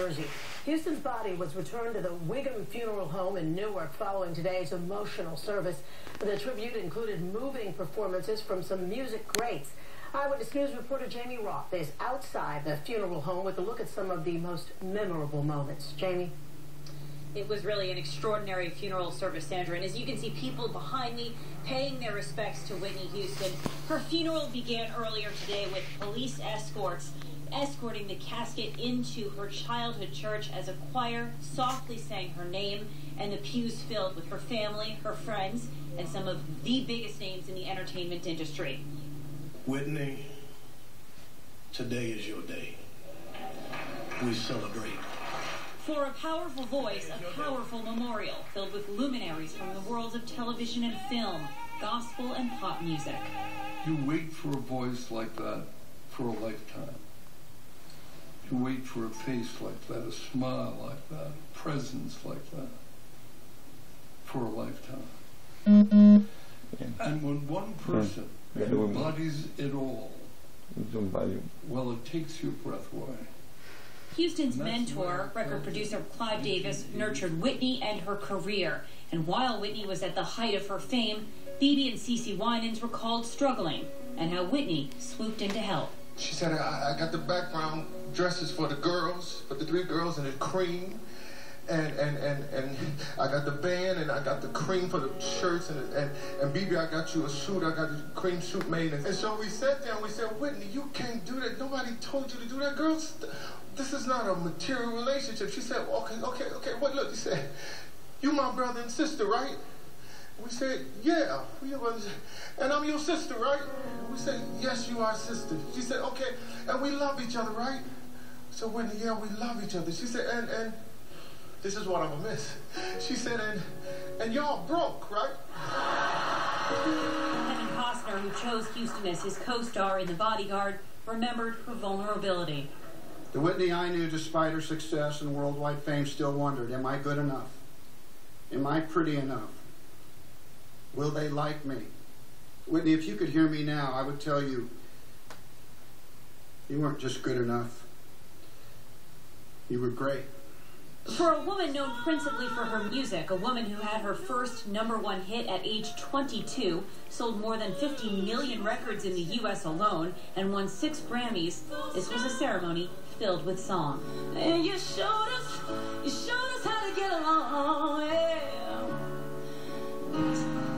Jersey. Houston's body was returned to the Whitney Funeral Home in Newark following today's emotional service. The tribute included moving performances from some music greats. Eyewitness News reporter Jamie Roth is outside the funeral home with a look at some of the most memorable moments. Jamie? It was really an extraordinary funeral service, Sandra, and as you can see, people behind me paying their respects to Whitney Houston. Her funeral began earlier today with police escorting the casket into her childhood church as a choir softly sang her name, and the pews filled with her family, her friends, and some of the biggest names in the entertainment industry. Whitney, today is your day. We celebrate. For a powerful voice, a powerful memorial filled with luminaries from the worlds of television and film, gospel and pop music. You wait for a voice like that for a lifetime. You wait for a face like that, a smile like that, a presence like that for a lifetime. And when one person embodies it all, well, it takes your breath away. Houston's mentor, record producer Clive Davis, nurtured Whitney and her career. And while Whitney was at the height of her fame, Phoebe and Cece Winans recalled struggling and how Whitney swooped in to help. She said, I got the background dresses for the girls, for the 3 girls in the cream. And I got the band, and I got the cream for the shirts, and BB, I got you a suit, I got the cream suit made. And so we sat down, we said, Whitney, you can't do that. Nobody told you to do that, girls. This is not a material relationship. She said, okay, what, look, she said, you my brother and sister, right? We said, yeah, we are brothers, and I'm your sister, right? We said, yes, you are sister. She said, okay, and we love each other, right? So Whitney, yeah, we love each other. She said, and this is what I'm gonna miss. She said, and y'all broke, right? Kevin Costner, who chose Houston as his co-star in The Bodyguard, remembered her vulnerability. The Whitney I knew, despite her success and worldwide fame, still wondered, am I good enough? Am I pretty enough? Will they like me? Whitney, if you could hear me now, I would tell you, you weren't just good enough. You were great. For a woman known principally for her music, a woman who had her first #1 hit at age 22, sold more than 50 million records in the U.S. alone, and won 6 Grammys, this was a ceremony filled with song. And you showed us how to get along, yeah.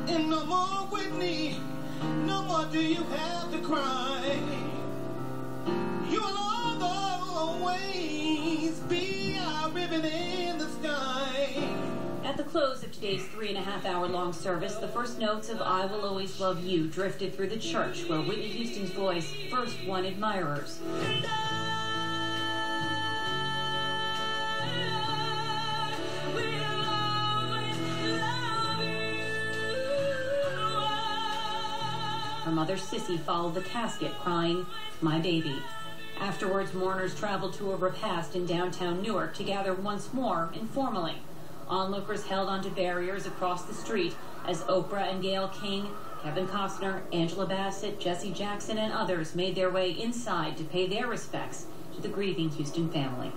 And no more Whitney, no more do you have to cry. You will always be our ribbon in the sky. At the close of today's 3.5-hour-long service, the first notes of I Will Always Love You drifted through the church where Whitney Houston's voice first won admirers. Her mother, Sissy, followed the casket, crying, "My baby." Afterwards, mourners traveled to a repast in downtown Newark to gather once more informally. Onlookers held onto barriers across the street as Oprah and Gayle King, Kevin Costner, Angela Bassett, Jesse Jackson, and others made their way inside to pay their respects to the grieving Houston family.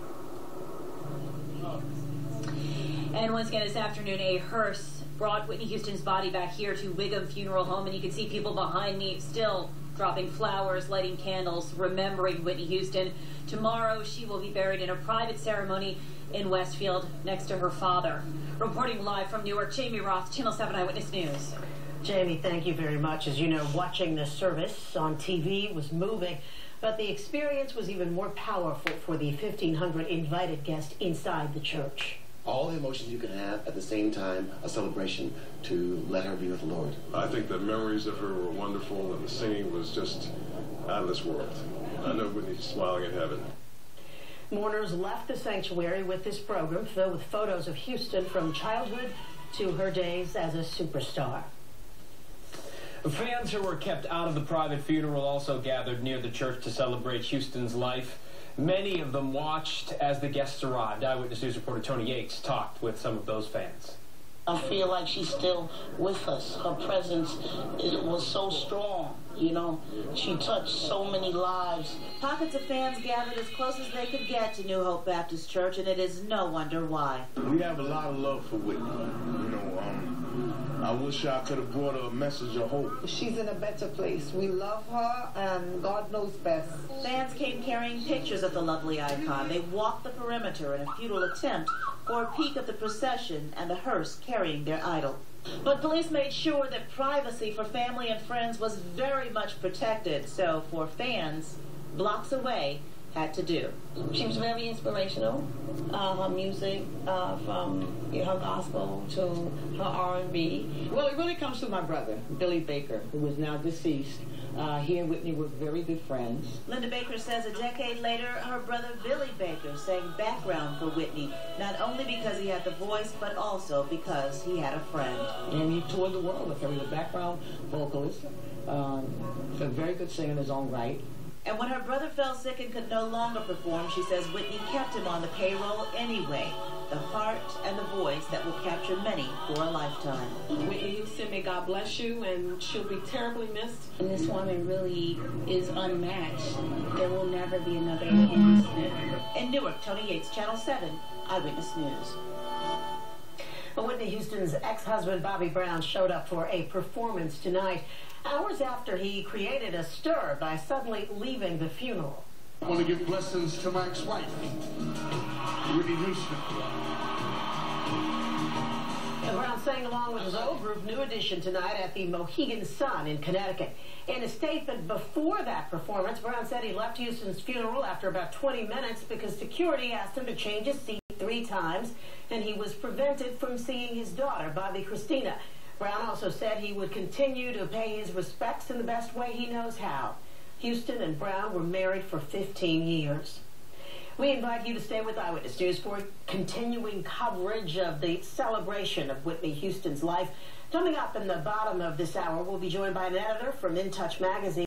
And once again this afternoon, a hearse brought Whitney Houston's body back here to Whitney Funeral Home, and you can see people behind me still dropping flowers, lighting candles, remembering Whitney Houston. Tomorrow, she will be buried in a private ceremony in Westfield next to her father. Reporting live from Newark, Jamie Roth, Channel 7 Eyewitness News. Jamie, thank you very much. As you know, watching this service on TV was moving, but the experience was even more powerful for the 1,500 invited guests inside the church. All the emotions you can have at the same time, a celebration to let her be with the Lord. I think the memories of her were wonderful, and the singing was just out of this world. I know Whitney's smiling in heaven. Mourners left the sanctuary with this program filled with photos of Houston from childhood to her days as a superstar. Fans who were kept out of the private funeral also gathered near the church to celebrate Houston's life. Many of them watched as the guests arrived. Eyewitness News reporter Tony Yates talked with some of those fans. I feel like she's still with us. Her presence, it was so strong, you know. She touched so many lives. Pockets of fans gathered as close as they could get to New Hope Baptist Church, and it is no wonder why. We have a lot of love for Whitney. You know, I wish I could have brought her a message of hope. She's in a better place. We love her, and God knows best. Fans came carrying pictures of the lovely icon. They walked the perimeter in a futile attempt for a peek of the procession and the hearse carrying their idol. But police made sure that privacy for family and friends was very much protected, so for fans, blocks away, had to do. She was very inspirational. Her music, from her gospel to her R&B. Well, it really comes to my brother, Billy Baker, who is now deceased. He and Whitney were very good friends. Linda Baker says a decade later, her brother Billy Baker sang background for Whitney, not only because he had the voice, but also because he had a friend. And he toured the world with her. He was a background vocalist, a very good singer in his own right. And when her brother fell sick and could no longer perform, she says Whitney kept him on the payroll anyway. The heart and the voice that will capture many for a lifetime. Whitney Houston, may God bless you, and she'll be terribly missed. And this woman really is unmatched. There will never be another Whitney Houston. In Newark, Tony Yates, Channel 7, Eyewitness News. Whitney Houston's ex-husband Bobby Brown showed up for a performance tonight, hours after he created a stir by suddenly leaving the funeral. I want to give blessings to my ex-wife, Whitney Houston. Brown sang along with his old group, New Edition, tonight at the Mohegan Sun in Connecticut. In a statement before that performance, Brown said he left Houston's funeral after about 20 minutes because security asked him to change his seat 3 times, and he was prevented from seeing his daughter, Bobby Christina. Brown also said he would continue to pay his respects in the best way he knows how. Houston and Brown were married for 15 years. We invite you to stay with Eyewitness News for continuing coverage of the celebration of Whitney Houston's life. Coming up in the bottom of this hour, we'll be joined by an editor from In Touch magazine.